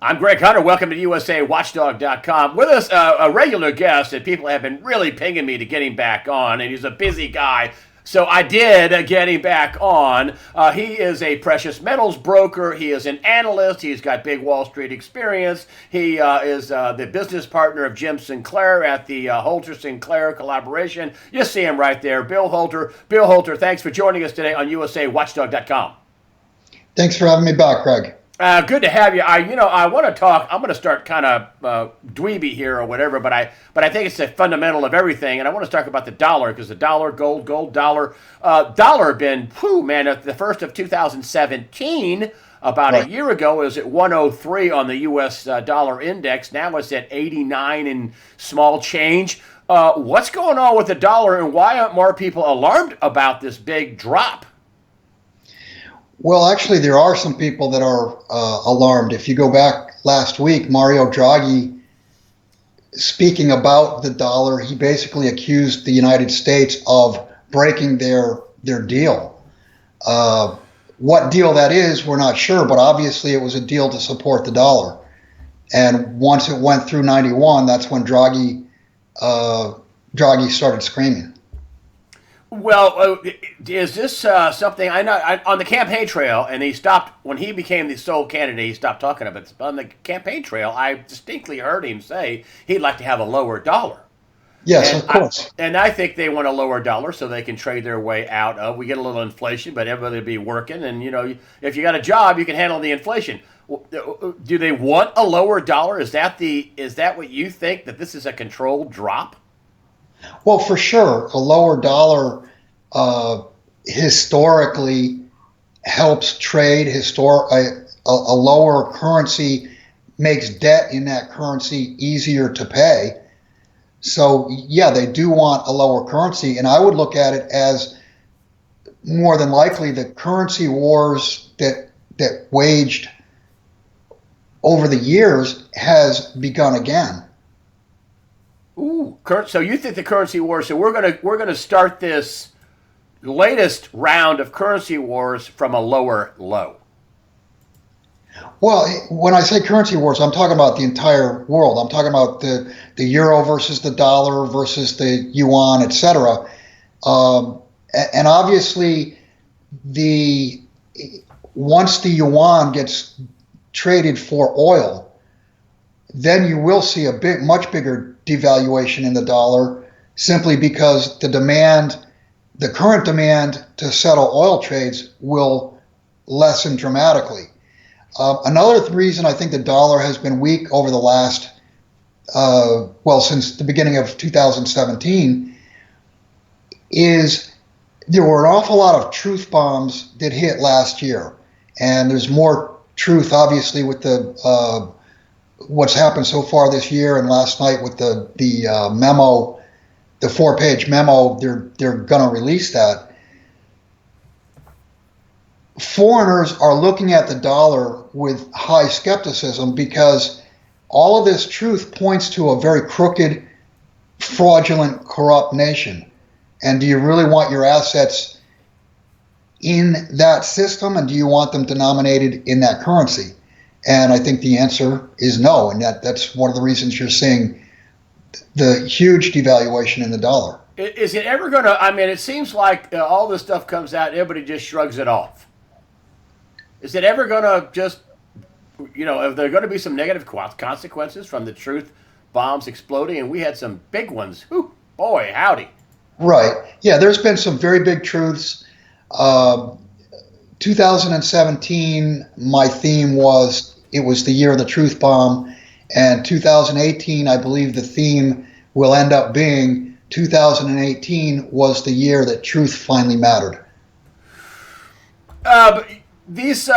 I'm Greg Hunter. Welcome to USAWatchdog.com. With us, a regular guest that people have been really pinging me to get him back on, and he's a busy guy. So I did get him back on. He is a precious metals broker. He is an analyst. He's got big Wall Street experience. He is the business partner of Jim Sinclair at the Holter-Sinclair collaboration. You see him right there, Bill Holter. Bill Holter, thanks for joining us today on USAWatchdog.com. Thanks for having me back, Greg. Good to have you. I want to talk. I'm going to start kind of dweeby here or whatever, but I think it's a fundamental of everything, and I want to talk about the dollar because the dollar, gold, dollar, dollar been, man, at the first of 2017, about a year ago, it was at 103 on the U.S. Dollar index. Now it's at 89 and small change. What's going on with the dollar, and why aren't more people alarmed about this big drop? Well, actually, there are some people that are alarmed. If you go back last week, Mario Draghi, speaking about the dollar, he basically accused the United States of breaking their deal. What deal that is, we're not sure, but obviously it was a deal to support the dollar. And once it went through 91, that's when Draghi started screaming. Well, is this something I know on the campaign trail? And he stopped when he became the sole candidate. He stopped talking about it. On the campaign trail, I distinctly heard him say he'd like to have a lower dollar. Yes, of course. And I think they want a lower dollar so they can trade their way out of. We get a little inflation, but everybody will be working. And if you got a job, you can handle the inflation. Do they want a lower dollar? Is that what you think, that this is a controlled drop? Well, for sure, a lower dollar historically helps trade. A lower currency makes debt in that currency easier to pay. So, yeah, they do want a lower currency. And I would look at it as more than likely the currency wars that waged over the years has begun again. Ooh, so you think the currency war? So we're gonna start this latest round of currency wars from a lower low. Well, when I say currency wars, I'm talking about the entire world. I'm talking about the euro versus the dollar versus the yuan, etc. And obviously, once the yuan gets traded for oil, then you will see a much bigger devaluation in the dollar, simply because the current demand to settle oil trades will lessen dramatically. Another reason I think the dollar has been weak over the last, since the beginning of 2017, is there were an awful lot of truth bombs that hit last year. And there's more truth, obviously, with the what's happened so far this year, and last night with the memo, the 4-page memo, they're going to release that. Foreigners are looking at the dollar with high skepticism because all of this truth points to a very crooked, fraudulent, corrupt nation. And do you really want your assets in that system, and do you want them denominated in that currency? And I think the answer is no, and that's one of the reasons you're seeing the huge devaluation in the dollar. Is it ever going to, it seems like all this stuff comes out, everybody just shrugs it off. Is it ever going to just, are there going to be some negative consequences from the truth bombs exploding? And we had some big ones. Whew, boy, howdy. Right. Yeah, there's been some very big truths. 2017, my theme was it was the year of the truth bomb, and 2018, I believe the theme will end up being 2018 was the year that truth finally mattered. But these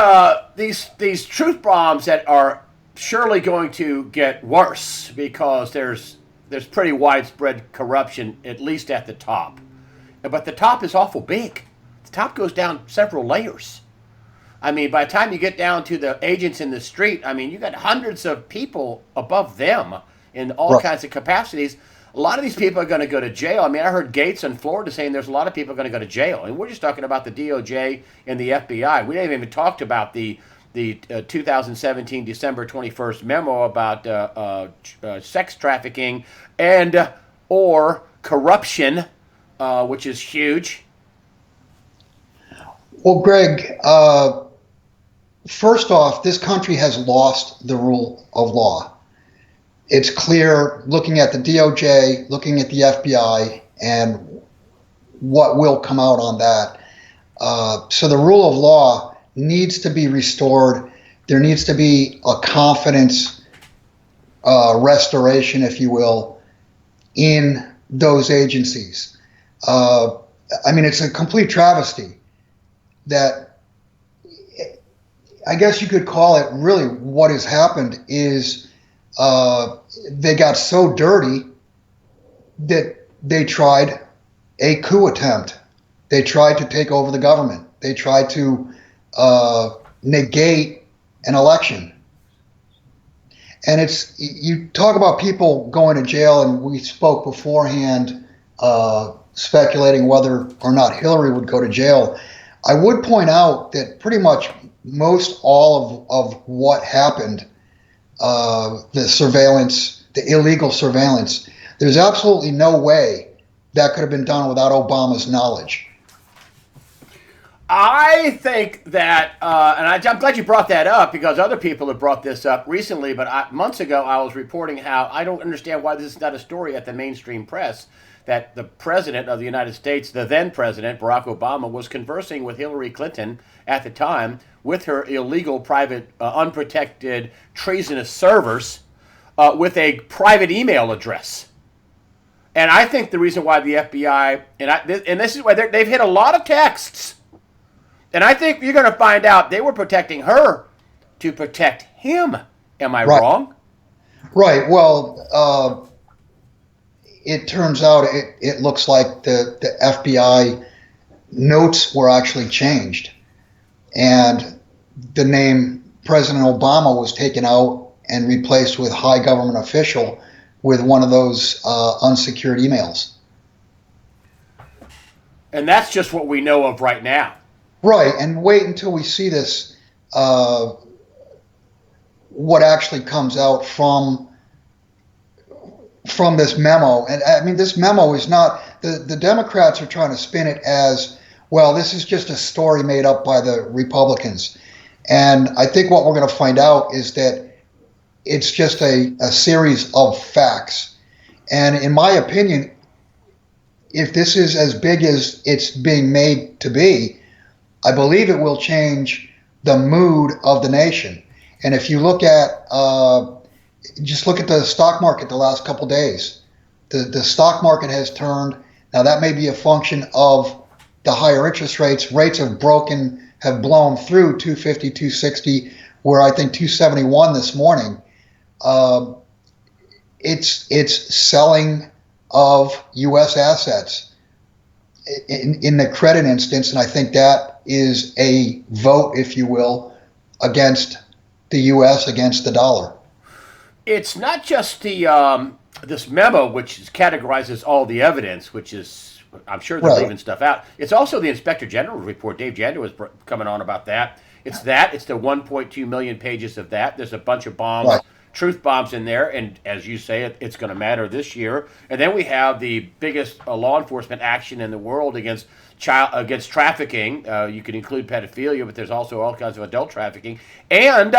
truth bombs that are surely going to get worse because there's pretty widespread corruption, at least at the top. But the top is awful big. The top goes down several layers. By the time you get down to the agents in the street, you got hundreds of people above them in all kinds of capacities. A lot of these people are going to go to jail. I heard Gates in Florida saying there's a lot of people going to go to jail. And we're just talking about the DOJ and the FBI. We haven't even talked about the the 2017 December 21st memo about sex trafficking and or corruption, which is huge. Well, Greg, first off, this country has lost the rule of law. It's clear looking at the DOJ, looking at the FBI, and what will come out on that. So the rule of law needs to be restored. There needs to be a confidence restoration, if you will, in those agencies. I mean, it's a complete travesty that I guess you could call it. Really what has happened is they got so dirty that they tried a coup attempt. They tried to take over the government. They tried to negate an election. And it's, you talk about people going to jail, and we spoke beforehand speculating whether or not Hillary would go to jail. I would point out that pretty much most all of what happened, the surveillance, the illegal surveillance, there's absolutely no way that could have been done without Obama's knowledge. I think that, and I'm glad you brought that up because other people have brought this up recently, but months ago I was reporting how I don't understand why this is not a story at the mainstream press, that the president of the United States, the then president, Barack Obama, was conversing with Hillary Clinton at the time with her illegal, private, unprotected, treasonous servers with a private email address. And I think the reason why the FBI, and this is why they've hit a lot of texts, and I think you're going to find out they were protecting her to protect him. Am I wrong? Right. Well, it turns out it looks like the FBI notes were actually changed, and the name President Obama was taken out and replaced with high government official with one of those unsecured emails. And that's just what we know of right now. Right, and wait until we see this, what actually comes out from this memo. And I mean, this memo is not, the Democrats are trying to spin it as, well, this is just a story made up by the Republicans. And I think what we're going to find out is that it's just a series of facts. And in my opinion, if this is as big as it's being made to be, I believe it will change the mood of the nation. And if you look at, just look at the stock market the last couple days, the stock market has turned. Now that may be a function of the higher interest rates. Rates have blown through 250, 260, where I think 271 this morning. It's selling of U.S. assets in the credit instance, and I think that is a vote, if you will, against the U.S., against the dollar. It's not just the this memo, which categorizes all the evidence, which is, I'm sure they're leaving stuff out. It's also the Inspector General report. Dave Jander was coming on about that. It's the 1.2 million pages of that. There's a bunch of bombs. Right. Truth bombs in there, and as you say, it's going to matter this year. And then we have the biggest law enforcement action in the world against trafficking. You can include pedophilia, but there's also all kinds of adult trafficking and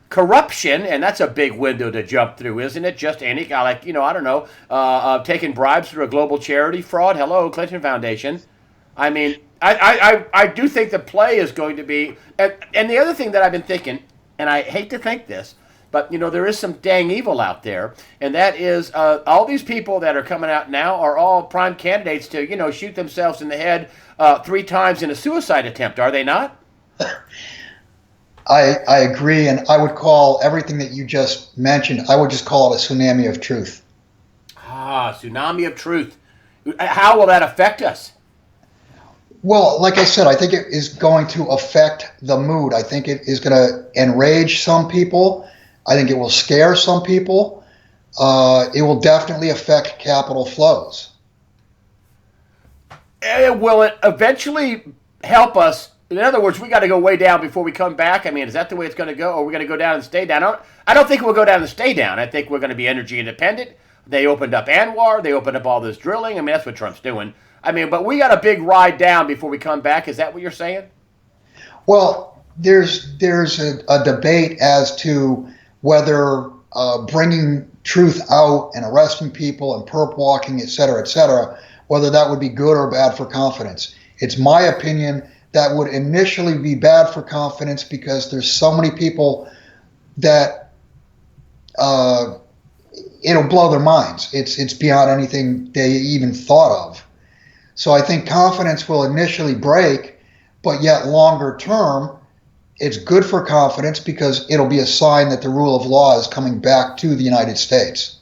corruption, and that's a big window to jump through, isn't it? Just any guy, like, I don't know, taking bribes through a global charity fraud. Hello, Clinton Foundation. I mean, I do think the play is going to be, and the other thing that I've been thinking, and I hate to think this, but, there is some dang evil out there, and that is all these people that are coming out now are all prime candidates to, shoot themselves in the head 3 times in a suicide attempt, are they not? I agree, and I would call everything that you just mentioned, I would just call it a tsunami of truth. Tsunami of truth. How will that affect us? Well, like I said, I think it is going to affect the mood. I think it is going to enrage some people. I think it will scare some people. It will definitely affect capital flows. Will it eventually help us In other words, we got to go way down before we come back. I mean, is that the way it's going to go, or are we going to go down and stay down? I don't think we'll go down and stay down. I think we're going to be energy independent. They opened up Anwar. They opened up all this drilling. I mean, that's what Trump's doing. I mean, but we got a big ride down before we come back. Is that what you're saying? Well, there's a debate as to whether bringing truth out and arresting people and perp walking, et cetera, whether that would be good or bad for confidence. It's my opinion that would initially be bad for confidence because there's so many people that it'll blow their minds. It's beyond anything they even thought of. So I think confidence will initially break, but yet longer term, it's good for confidence because it'll be a sign that the rule of law is coming back to the United States.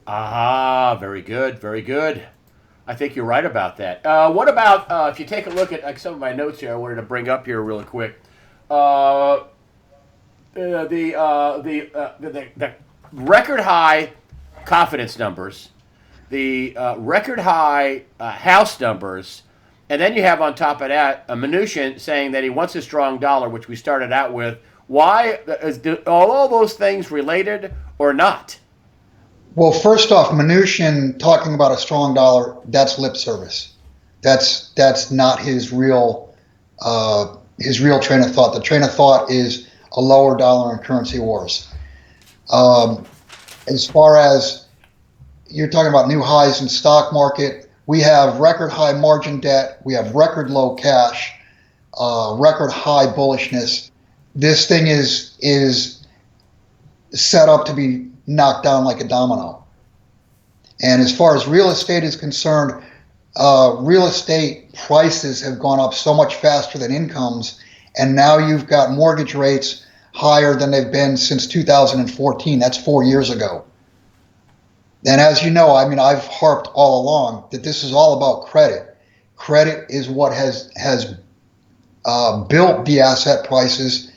Ah, very good, very good. I think you're right about that. What about if you take a look at some of my notes here? I wanted to bring up here really quick. The record high confidence numbers, the record high house numbers, and then you have on top of that Mnuchin saying that he wants a strong dollar, which we started out with. Why are all those things related or not? Well, first off, Mnuchin talking about a strong dollar, that's lip service. That's not his real train of thought. The train of thought is a lower dollar and currency wars. As far as you're talking about new highs in stock market, we have record high margin debt, we have record low cash, record high bullishness. This thing is set up to be knocked down like a domino. And as far as real estate is concerned, real estate prices have gone up so much faster than incomes, and now you've got mortgage rates higher than they've been since 2014. That's 4 years ago. And as you know, I mean, I've harped all along that this is all about credit. Credit is what has built the asset prices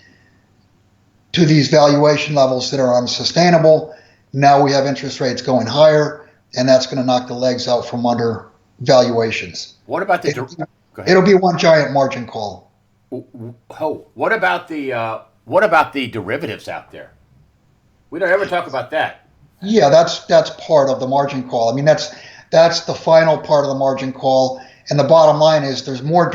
to these valuation levels that are unsustainable. Now we have interest rates going higher, and that's going to knock the legs out from under valuations. What about the? It'll be one giant margin call. Oh, what about the derivatives out there? We don't ever talk about that. Yeah, that's part of the margin call. I mean, that's the final part of the margin call. And the bottom line is there's more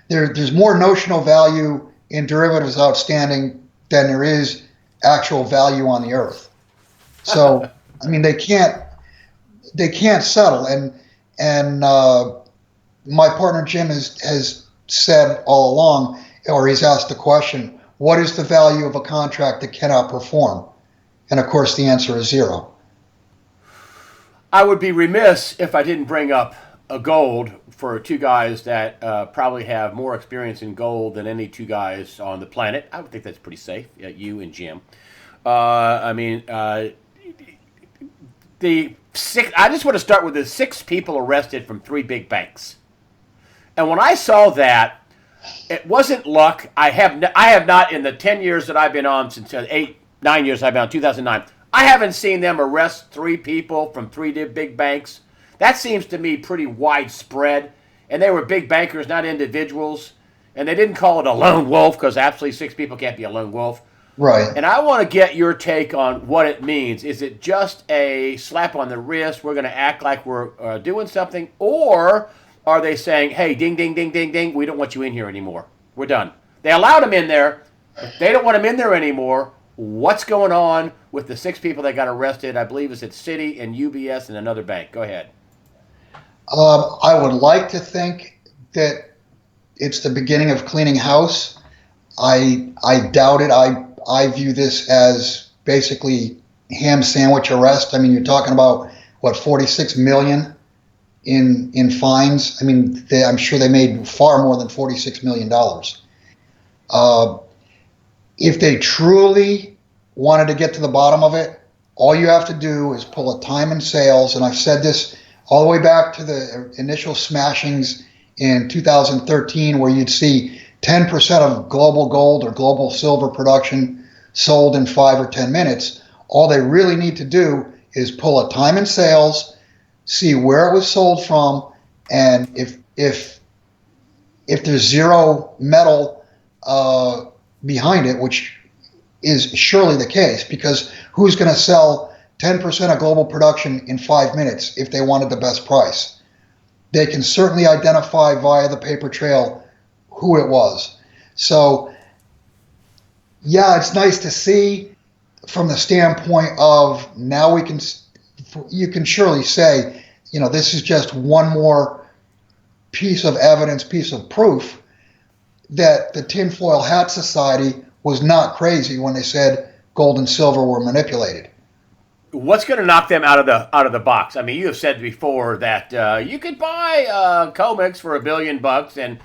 there's more notional value in derivatives outstanding than there is actual value on the earth. So, I mean, they can't settle. And my partner Jim has said all along, or he's asked the question, what is the value of a contract that cannot perform? And of course, the answer is zero. I would be remiss if I didn't bring up a gold for two guys that probably have more experience in gold than any two guys on the planet. I would think that's pretty safe, you and Jim. I just want to start with the 6 people arrested from 3 big banks. And when I saw that, it wasn't luck. I have not, in the 10 years that I've been on, since 9 years I've been on, 2009, I haven't seen them arrest 3 people from 3 big banks. That seems to me pretty widespread. And they were big bankers, not individuals. And they didn't call it a lone wolf because absolutely 6 people can't be a lone wolf. Right. And I want to get your take on what it means. Is it just a slap on the wrist? We're going to act like we're doing something? Or are they saying, hey, ding, ding, ding, ding, ding, we don't want you in here anymore. We're done. They allowed them in there. But they don't want them in there anymore. What's going on with the 6 people that got arrested? I believe it's at Citi and UBS and another bank. Go ahead. I would like to think that it's the beginning of cleaning house. I doubt it. I view this as basically ham sandwich arrest. I mean, you're talking about what, 46 million in fines. I mean, I'm sure they made far more than $46 million. If they truly wanted to get to the bottom of it, all you have to do is pull a time and sales. And I've said this all the way back to the initial smashings in 2013, where you'd see 10% of global gold or global silver production sold in 5 or 10 minutes. All they really need to do is pull a time and sales, see where it was sold from, and if if there's zero metal behind it, which is surely the case, because who's going to sell 10% of global production in 5 minutes if they wanted the best price? They can certainly identify via the paper trail who it was. So, yeah, it's nice to see from the standpoint of now you can surely say, this is just one more piece of evidence, piece of proof that the Tinfoil Hat Society was not crazy when they said gold and silver were manipulated. What's going to knock them out of the box? I mean, you have said before that you could buy COMEX for $1 billion, and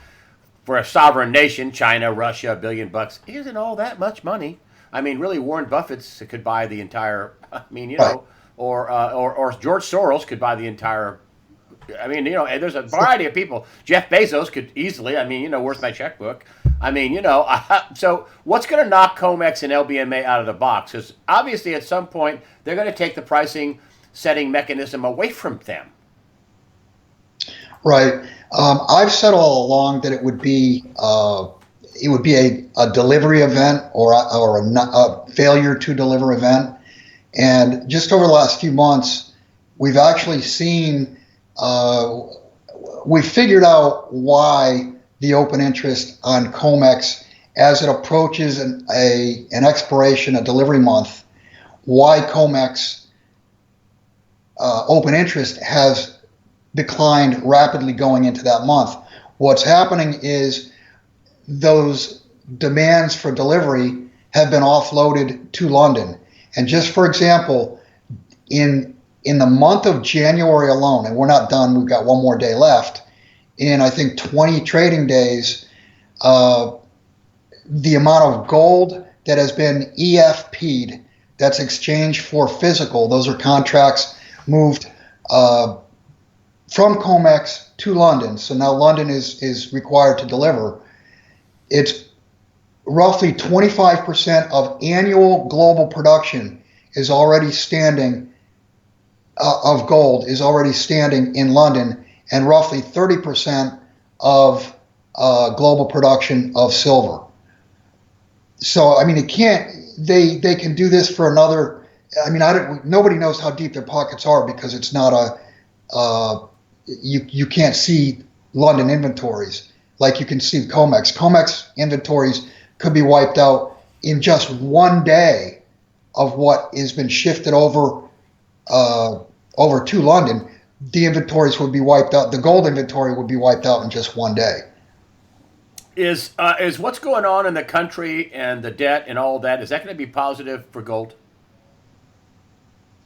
for a sovereign nation, China, Russia, $1 billion isn't all that much money. I mean, really, Warren Buffett could buy the entire. I mean, Right. or George Soros could buy the entire. I mean, and there's a variety of people. Jeff Bezos could easily. I mean, where's my checkbook? I mean, so what's going to knock COMEX and LBMA out of the box? Because obviously, at some point, they're going to take the pricing setting mechanism away from them. Right. I've said all along that it would be a delivery event or a failure to deliver event. And just over the last few months, we've actually seen, we figured out why the open interest on COMEX as it approaches an expiration, a delivery month, why COMEX open interest has declined rapidly going into that month. What's happening is those demands for delivery have been offloaded to London. And just for example, in the month of January alone, and we're not done, we've got one more day left, in I think 20 trading days, the amount of gold that has been EFP'd, that's exchanged for physical, those are contracts moved from COMEX to London. So now London is required to deliver. It's roughly 25% of annual global production is already standing of gold is already standing in London, and roughly 30% of global production of silver. So I mean, it can't. They can do this for another. I mean, nobody knows how deep their pockets are because it's not a. You can't see London inventories like you can see COMEX. COMEX inventories could be wiped out in just one day of what has been shifted over to London. The inventories would be wiped out. The gold inventory would be wiped out in just one day. Is what's going on in the country and the debt and all that, is that going to be positive for gold?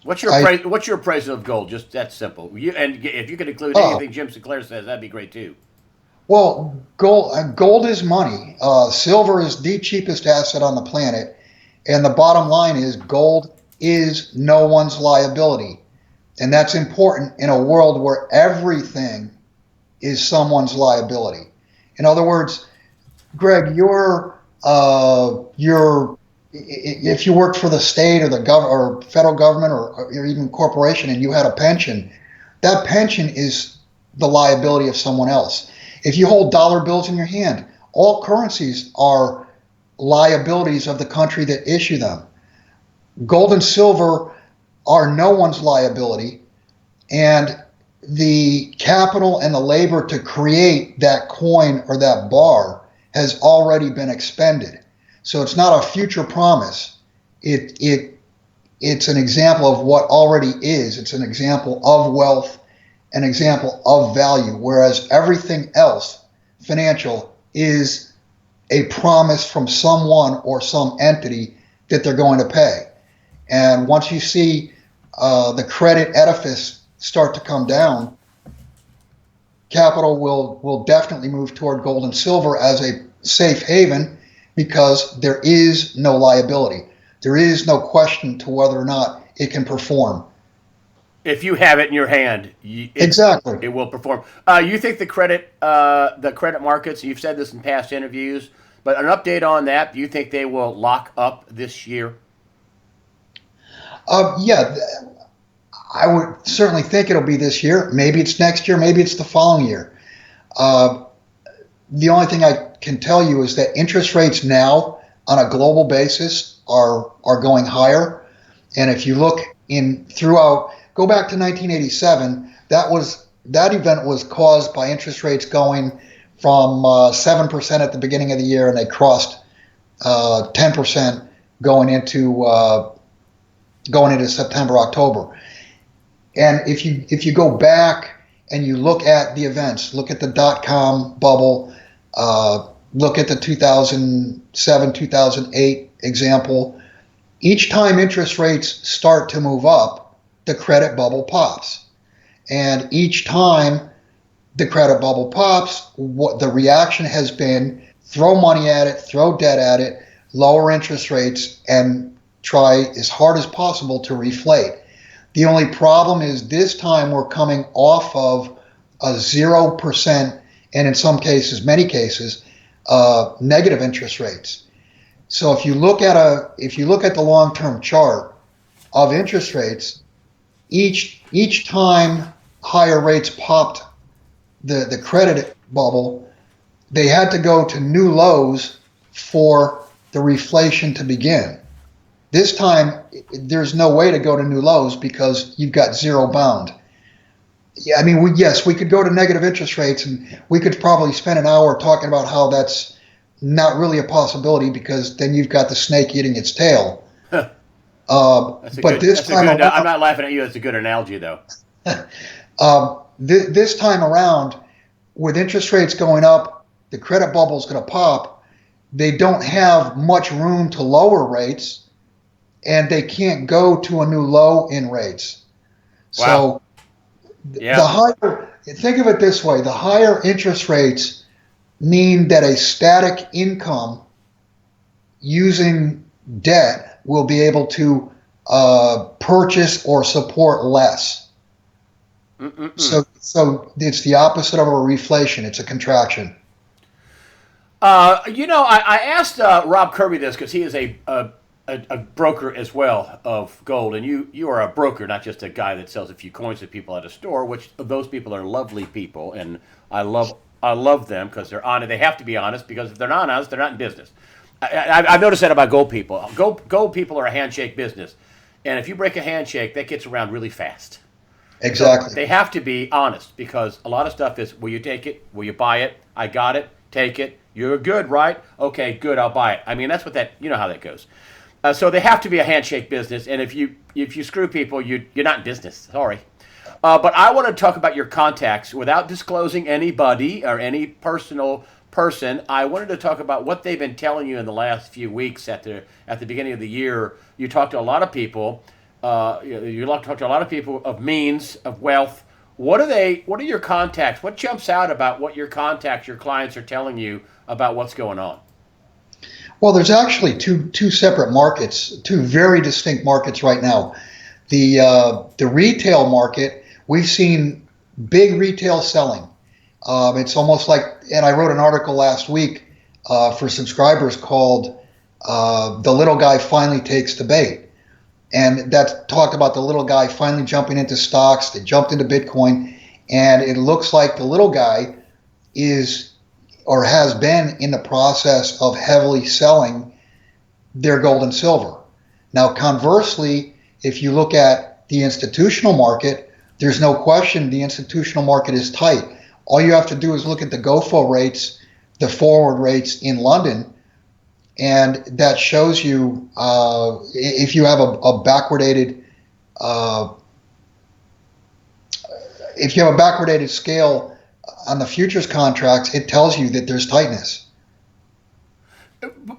What's your appraisal of gold? Just that simple. And if you could include anything Jim Sinclair says, that'd be great too. Well, gold is money. Silver is the cheapest asset on the planet, and the bottom line is gold is no one's liability, and that's important in a world where everything is someone's liability. In other words, Greg, if you worked for the state or or federal government or even corporation and you had a pension, that pension is the liability of someone else. If you hold dollar bills in your hand, all currencies are liabilities of the country that issue them. Gold and silver are no one's liability, and the capital and the labor to create that coin or that bar has already been expended. So it's not a future promise. It's an example of what already is. It's an example of wealth, an example of value, whereas everything else, financial, is a promise from someone or some entity that they're going to pay. And once you see the credit edifice start to come down, capital will definitely move toward gold and silver as a safe haven, because there is no liability. There is no question to whether or not it can perform. If you have it in your hand, Exactly. it will perform. You think the credit markets? You've said this in past interviews, but an update on that. Do you think they will lock up this year? Yeah, I would certainly think it'll be this year. Maybe it's next year. Maybe it's the following year. the only thing I can tell you is that interest rates now on a global basis are going higher. And if you look go back to 1987, that event was caused by interest rates going from 7% at the beginning of the year, and they crossed 10% going into September, October. And if you go back and you look at the events, look at the dot-com bubble, look at the 2007, 2008 example, each time interest rates start to move up, the credit bubble pops. And each time the credit bubble pops, what the reaction has been, throw money at it, throw debt at it, lower interest rates, and try as hard as possible to reflate. The only problem is this time we're coming off of a 0%, and in some cases, many cases, negative interest rates. So if you look at the long-term chart of interest rates, each time higher rates popped the credit bubble, they had to go to new lows for the reflation to begin. This time, there's no way to go to new lows because you've got zero bound. Yeah, I mean, we could go to negative interest rates, and we could probably spend an hour talking about how that's not really a possibility, because then you've got the snake eating its tail. This time around, I'm not laughing at you. It's a good analogy, though. This time around, with interest rates going up, the credit bubble is going to pop. They don't have much room to lower rates, and they can't go to a new low in rates. Wow. So think of it this way, the higher interest rates mean that a static income using debt will be able to purchase or support less. So it's the opposite of a reflation. It's a contraction. I asked Rob Kirby this because he is a broker as well of gold, and you are a broker, not just a guy that sells a few coins to people at a store. Which those people are lovely people, and I love them because they're honest. They have to be honest, because if they're not honest, they're not in business. I've noticed that about gold people. Gold people are a handshake business, and if you break a handshake, that gets around really fast. Exactly. So they have to be honest, because a lot of stuff is, will you take it? Will you buy it? I got it. Take it. You're good, right? Okay, good. I'll buy it. I mean, that's what how that goes. So they have to be a handshake business, and if you screw people, you're not in business. Sorry. But I want to talk about your contacts without disclosing anybody or any personal person. I wanted to talk about what they've been telling you in the last few weeks at the beginning of the year. You talked to a lot of people. You talked to a lot of people of means, of wealth. What are your contacts? What jumps out about what your contacts, your clients are telling you about what's going on? Well, there's actually two separate markets, two very distinct markets right now. The retail market, we've seen big retail selling. It's almost like, and I wrote an article last week for subscribers called "The Little Guy Finally Takes the Bait," and that talked about the little guy finally jumping into stocks. They jumped into Bitcoin, and it looks like the little guy is, or has been, in the process of heavily selling their gold and silver. Now, conversely, if you look at the institutional market, there's no question the institutional market is tight. All you have to do is look at the GOFO rates, the forward rates in London, and that shows you if you have a backwardated scale on the futures contracts, it tells you that there's tightness.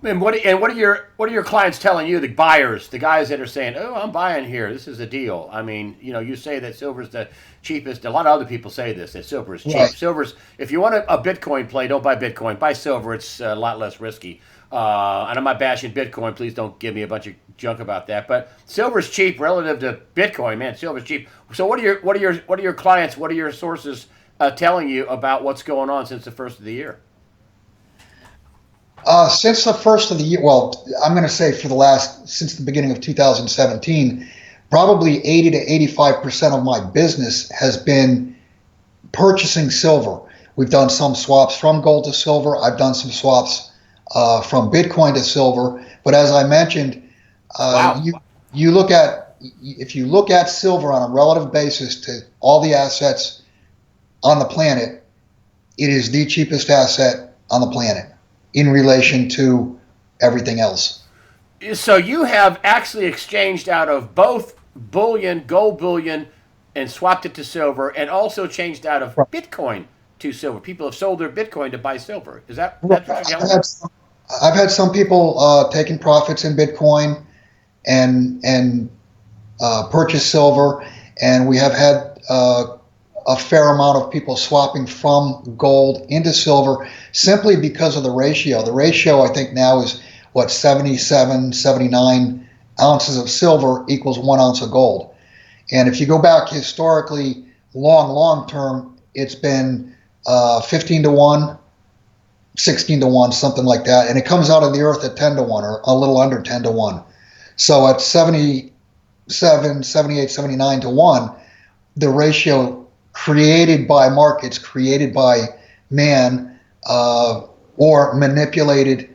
And what are your clients telling you? The buyers, the guys that are saying, "Oh, I'm buying here. This is a deal." I mean, you say that silver's the cheapest. A lot of other people say this, that silver is cheap. Right. Silver's, if you want a Bitcoin play, don't buy Bitcoin. Buy silver. It's a lot less risky. And I'm not bashing Bitcoin. Please don't give me a bunch of junk about that. But silver's cheap relative to Bitcoin, man. Silver's cheap. So what are your clients? What are your sources telling you about what's going on since the first of the year? Since the first of the year, well, I'm going to say since the beginning of 2017, probably 80 to 85% of my business has been purchasing silver. We've done some swaps from gold to silver. I've done some swaps from Bitcoin to silver. But as I mentioned, Wow. you look at if you look at silver on a relative basis to all the assets on the planet, it is the cheapest asset on the planet in relation to everything else. So you have actually exchanged out of both bullion, gold bullion, and swapped it to silver, and also changed out of Right. Bitcoin to silver. People have sold their Bitcoin to buy silver. Is that Right. that's what you're I've telling me? had some, I've had some people taking profits in Bitcoin and purchase silver, and we have had a fair amount of people swapping from gold into silver simply because of the ratio. The ratio, I think, now is what, 77, 79 ounces of silver equals 1 ounce of gold. And if you go back historically, long term, it's been 15 to 1, 16 to 1, something like that. And it comes out of the earth at 10 to 1 or a little under 10 to 1. So at 77, 78, 79 to 1, the ratio created by markets, created by man, or manipulated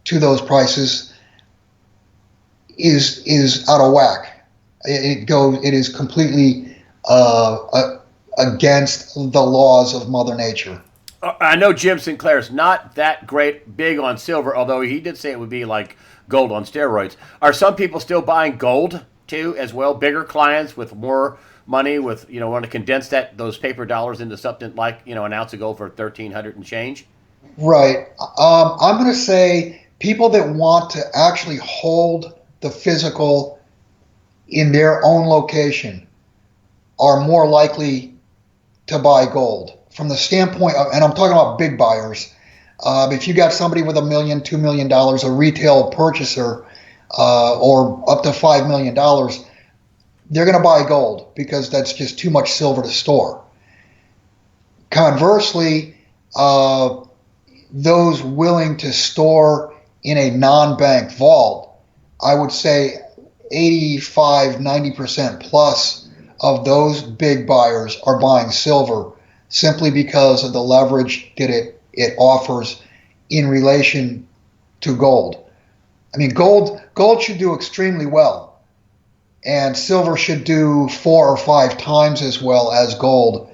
to those prices is out of whack. It is completely against the laws of Mother Nature. I know Jim Sinclair's not that big on silver, although he did say it would be like gold on steroids. Are some people still buying gold too, as well? Bigger clients with more money, with want to condense those paper dollars into something like an ounce of gold for 1,300 and change. Right. I'm going to say people that want to actually hold the physical in their own location are more likely to buy gold. From the standpoint of, and I'm talking about big buyers, if you got somebody with $1 million, $2 million, a retail purchaser, or up to $5 million, they're going to buy gold because that's just too much silver to store. Conversely, those willing to store in a non-bank vault, I would say 85, 90% plus of those big buyers are buying silver simply because of the leverage that it offers in relation to gold. I mean, gold should do extremely well, and silver should do 4 or 5 times as well as gold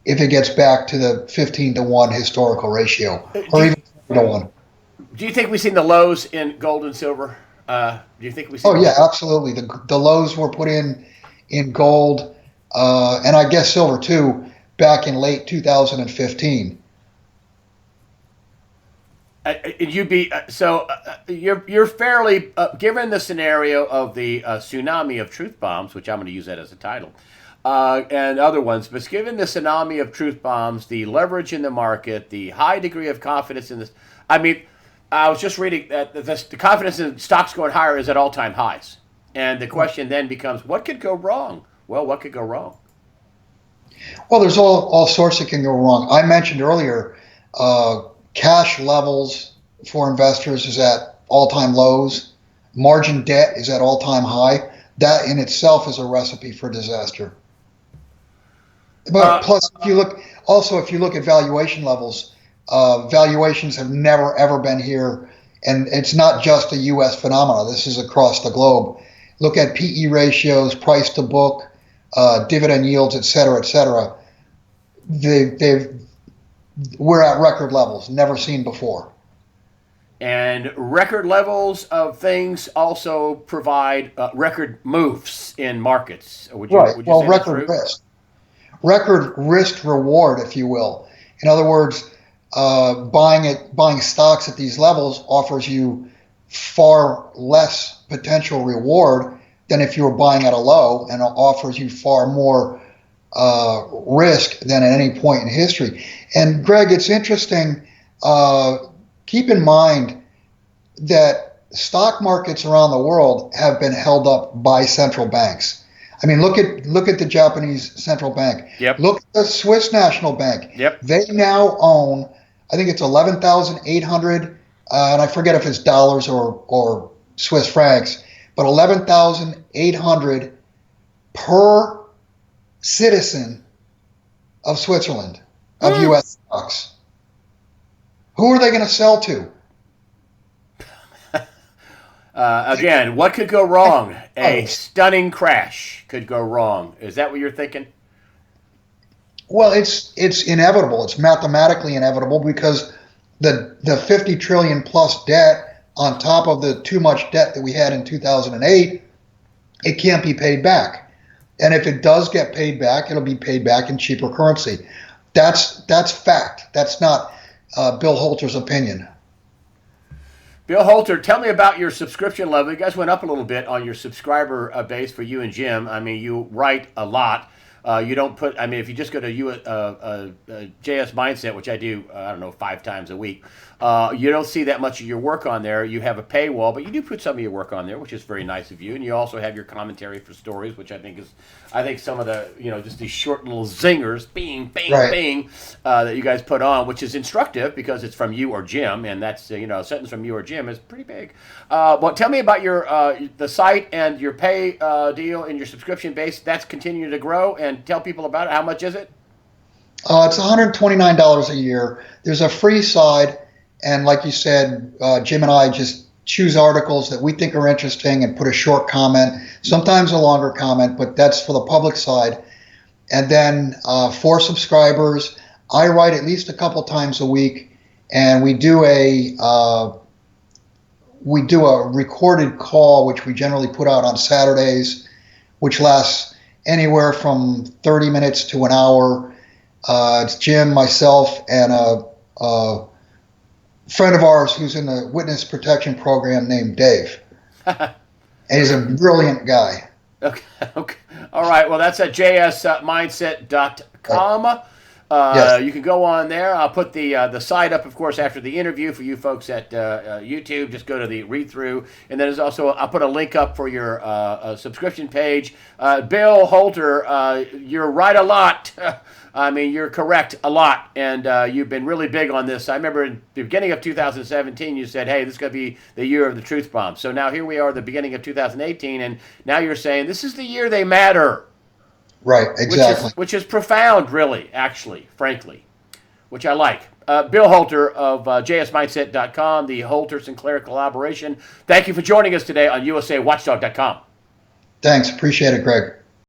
if it gets back to the 15 to 1 historical ratio, Do or you, even 20 to 1. do you think we've seen the lows in gold and silver? Do you think we've seen Oh the yeah, lows? absolutely. The lows were put in gold, and I guess silver too, back in late 2015. You'd be you're fairly given the scenario of the tsunami of truth bombs, which I'm going to use that as a title, and other ones. But given the tsunami of truth bombs, the leverage in the market, the high degree of confidence in this, I mean, I was just reading that the confidence in stocks going higher is at all-time highs, and the question then becomes, what could go wrong? Well, what could go wrong? Well, there's all sorts that can go wrong. I mentioned earlier, uh, cash levels for investors is at all-time lows. Margin debt is at all-time high. That in itself is a recipe for disaster. But Uh, plus, if you look at valuation levels, valuations have never ever been here, and it's not just a U.S. phenomena. This is across the globe. Look at PE ratios, price to book, dividend yields, et cetera, et cetera. They've We're at record levels, never seen before. And record levels of things also provide record moves in markets. Right. Would you Well, say that's true? record risk reward, if you will. In other words, buying stocks at these levels offers you far less potential reward than if you were buying at a low, and it offers you far more risk than at any point in history. And Greg, it's interesting. Keep in mind that stock markets around the world have been held up by central banks. I mean, look at the Japanese central bank. Yep. Look at the Swiss National Bank. Yep. They now own, I think it's 11,800, and I forget if it's dollars or Swiss francs, but 11,800 per citizen of Switzerland. of U.S. stocks. Who are they going to sell to? Again, what could go wrong? A stunning crash could go wrong. Is that what you're thinking? Well, it's inevitable. It's mathematically inevitable because the 50 trillion plus debt on top of the too much debt that we had in 2008, it can't be paid back. And if it does get paid back, it'll be paid back in cheaper currency. That's fact. That's not Bill Holter's opinion. Bill Holter, tell me about your subscription level. You guys went up a little bit on your subscriber base for you and Jim. I mean, you write a lot. You don't put, I mean, if you just go to JS Mindset, which I do, I don't know, 5 times a week, you don't see that much of your work on there. You have a paywall, but you do put some of your work on there, which is very nice of you. And you also have your commentary for stories, which I think some of the, just these short little zingers, bing, bing, Right. bing, that you guys put on, which is instructive because it's from you or Jim. And that's, a sentence from you or Jim is pretty big. But tell me about your the site and your pay deal and your subscription base. That's continuing to grow, and tell people about it. How much is it? It's $129 a year. There's a free side, and like you said, Jim and I just choose articles that we think are interesting and put a short comment, sometimes a longer comment, but that's for the public side. And then for subscribers, I write at least a couple times a week, and we do a recorded call, which we generally put out on Saturdays, which lasts anywhere from 30 minutes to an hour. It's Jim, myself, and a friend of ours who's in the witness protection program named Dave. And he's a brilliant guy. Okay. All right. Well, that's at jsmindset.com. Yes. You can go on there. I'll put the site up, of course, after the interview for you folks at YouTube. Just go to the read through, and then there's also I'll put a link up for your subscription page. Bill Holter, you're right a lot. I mean, you're correct a lot, and you've been really big on this. I remember in the beginning of 2017, you said, "Hey, this is going to be the year of the truth bomb." So now here we are, the beginning of 2018, and now you're saying this is the year they matter. Right, exactly. Which is profound, really, actually, frankly, which I like. Bill Holter of jsmindset.com, the Holter-Sinclair collaboration. Thank you for joining us today on USAWatchdog.com. Thanks. Appreciate it, Greg.